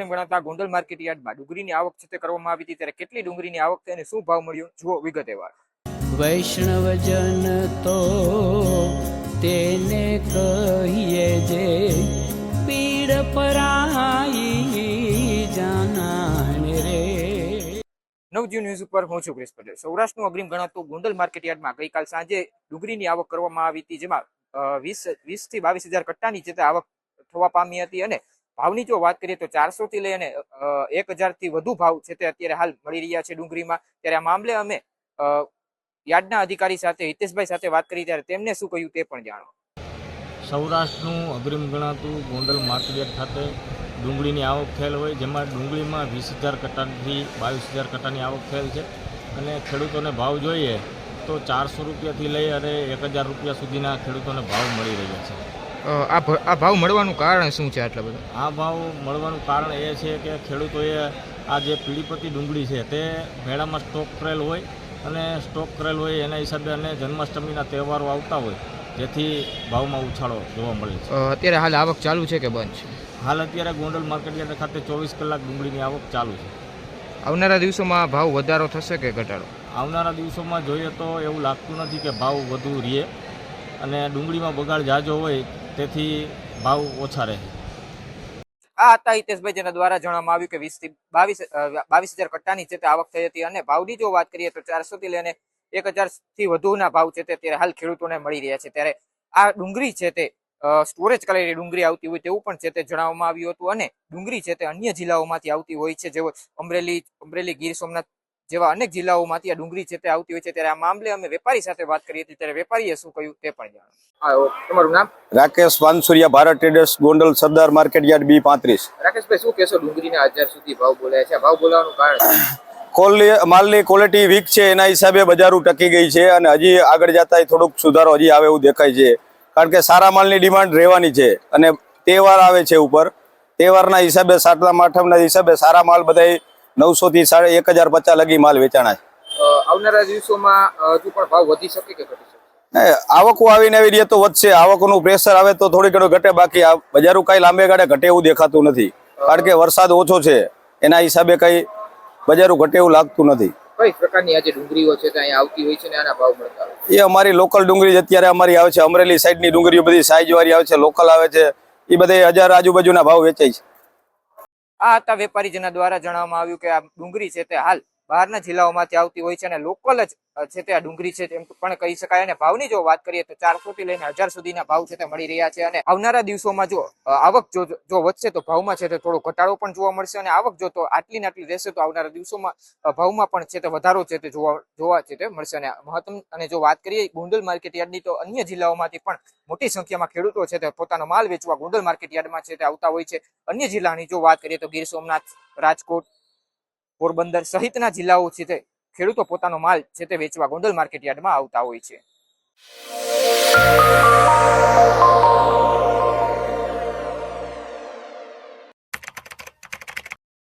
ગણાતા ગોંડલ માર્કેટ યાર્ડમાં ડુંગળીની આવક છે તે કરવામાં આવી હતી, ત્યારે કેટલી ડુંગળીની આવક થઈ અને શું ભાવ મળ્યો જુઓ વિગતવાર. વૈષ્ણવજન તો તેને કહીએ જે પીડ પરાઈ જાનાને રે. નવજીવન ન્યૂઝ ઉપર હું છું ક્રિસ પટેલ. સૌરાષ્ટ્રનું અગ્રીમ ગણાતું ગોંડલ માર્કેટ યાર્ડમાં ગઈકાલ સાંજે ડુંગળીની આવક કરવામાં આવી હતી, જેમાં 20 થી 22,000 કટ્ટાની છે તે આવક થવા પામી હતી. અને ભાવની જો વાત કરીએ તો 400 થી લઈ અને 1,000 થી વધુ ભાવ છે તે અત્યારે હાલ મળી રહ્યા છે ડુંગળીમાં. ત્યારે આ મામલે અમે યાર્ડના અધિકારી સાથે હિતેશભાઈ સાથે વાત કરી, ત્યારે તેમને શું કહ્યું તે પણ જાણો. સૌરાષ્ટ્રનું અગ્રીમ ગણાતું ગોંડલ માર્કેટ ખાતે ડુંગળીની આવક થયેલ હોય, જેમાં ડુંગળીમાં 20,000 કટ્ટાથી 22,000 કટ્ટાની આવક થયેલ છે. અને ખેડૂતોને ભાવ જોઈએ તો 400 રૂપિયાથી લઈ અને 1,000 રૂપિયા સુધીના ખેડૂતોને ભાવ મળી રહ્યા છે. આ ભાવ મળવાનું કારણ શું છે આટલા બધા? આ ભાવ મળવાનું કારણ એ છે કે ખેડૂતોએ આ જે પીળીપત્તી ડુંગળી છે તે મેળામાં સ્ટોક કરેલ હોય, અને સ્ટોક કરેલ હોય એના હિસાબે અને જન્માષ્ટમીના તહેવારો આવતા હોય, જેથી ભાવમાં ઉછાળો જોવા મળે છે. અત્યારે હાલ આવક ચાલુ છે કે બંધ છે? હાલ અત્યારે ગોંડલ માર્કેટ ખાતે 24 કલાક ડુંગળીની આવક ચાલુ છે. આવનારા દિવસોમાં ભાવ વધારો થશે કે ઘટાડો? આવનારા દિવસોમાં જોઈએ તો એવું લાગતું નથી કે ભાવ વધુ રહે, અને ડુંગળીમાં બગાડ ઝાઝો હોય તેથી ભાવ ઓછા રહે. આ હતા હિતેશભાઈ, જેના દ્વારા જણાવવામાં આવ્યું કે 20 થી 22,000 કટ્ટાની છે તે આવક થઈ હતી. અને ભાવની જો વાત કરીએ તો 400 થી લઈને 1,000 થી વધુના ભાવ છે તે અત્યારે હાલ ખેડૂતોને મળી રહ્યા છે. ત્યારે આ ડુંગળી છે તે સ્ટોરેજ કરેલી ડુંગળી આવતી હોય તેવું પણ છે તે જણાવવામાં આવ્યું હતું. અને ડુંગળી છે તે અન્ય જિલ્લાઓમાંથી આવતી હોય છે, જેવો અમરેલી, ગીર સોમનાથ જેવા અનેક જિલ્લાઓમાંથી આ ડુંગળી છે તે આવતી હોય છે. ત્યારે આ મામલે અમે વેપારી સાથે વાત કરી હતી, ત્યારે વેપારીએ શું કહ્યું તે પણ જાણો. તમારું નામ? રાકેશ પાનસુરિયા, ભારત ટ્રેડર્સ, ગોંડલ સરદાર માર્કેટ યાર્ડ B35. રાકેશભાઈ, શું કહેશો? ડુંગળીના 1,000 સુધી ભાવ બોલાયા છે, ભાવ બોલાવાનું કારણ? માલની ક્વોલિટી વીક છે, એના હિસાબે બજારો ટકી ગઈ છે, અને હજી આગળ જતા થોડુંક સુધારો હજી આવે એવું દેખાય છે. કારણ કે સારા માલની ડિમાન્ડ રહેવાની છે, અને તહેવાર આવે છે ઉપર. તહેવારના હિસાબે, સાતમ આઠમના હિસાબે સારા માલ બધા 900 થી 1,050 લગી માલ વેચાણા છે. આવનારા દિવસોમાં હજુ પણ ભાવ વધી શકે કે ઘટી શકે? આવકો આવીને આવી રહી તો વધશે. આવકનું પ્રેશર આવે તો થોડી ઘણું ઘટે, બાકી બજારો કઈ લાંબે ગાળે ઘટે એવું દેખાતું નથી. કારણ કે વરસાદ ઓછો છે, એના હિસાબે કઈ બજારો ઘટે એવું લાગતું નથી. કઈ પ્રકારની આજે ડુંગળીઓ છે તે અહીંયા આવતી હોય છે ને આના ભાવ મળતા હોય? એ અમારી લોકલ ડુંગળી અત્યારે અમારી આવે છે. અમરેલી સાઈડની ડુંગળીઓ બધી સાઈઝ વાળી આવે છે, લોકલ આવે છે. એ બધે 1,000 આજુબાજુના ભાવ વેચાય છે. આ હતા વેપારી, જેના દ્વારા જણાવવામાં આવ્યું કે આ ડુંગળી છે તે હાલ બહારના જિલ્લાઓમાંથી આવતી હોય છે, અને લોકલ જ છે તે આ ડુંગળી છે તેમ પણ કહી શકાય. અને ભાવની જો વાત કરીએ તો 400 થી લઈને 1,000 સુધીના ભાવ છે તે મળી રહ્યા છે. અને આવનારા દિવસોમાં જો આવક જો વધશે તો ભાવમાં છે તે થોડો ઘટાડો પણ જોવા મળશે, અને આવક જો તો આટલી ને આટલી રહેશે તો આવનારા દિવસોમાં ભાવમાં પણ છે તે વધારો છે તે જોવા છે તે મળશે. અને મહત્તમ, અને જો વાત કરીએ ગોંડલ માર્કેટ યાર્ડની, તો અન્ય જિલ્લાઓમાંથી પણ મોટી સંખ્યામાં ખેડૂતો છે તે પોતાનો માલ વેચવા ગોંડલ માર્કેટ યાર્ડમાં છે તે આવતા હોય છે. અન્ય જિલ્લાની જો વાત કરીએ તો ગીર સોમનાથ, રાજકોટ, પોરબંદર સહિતના જિલ્લાઓ છે તે ખેડૂતો પોતાનો માલ છે તે વેચવા ગોંડલ માર્કેટ યાર્ડમાં આવતા હોય છે.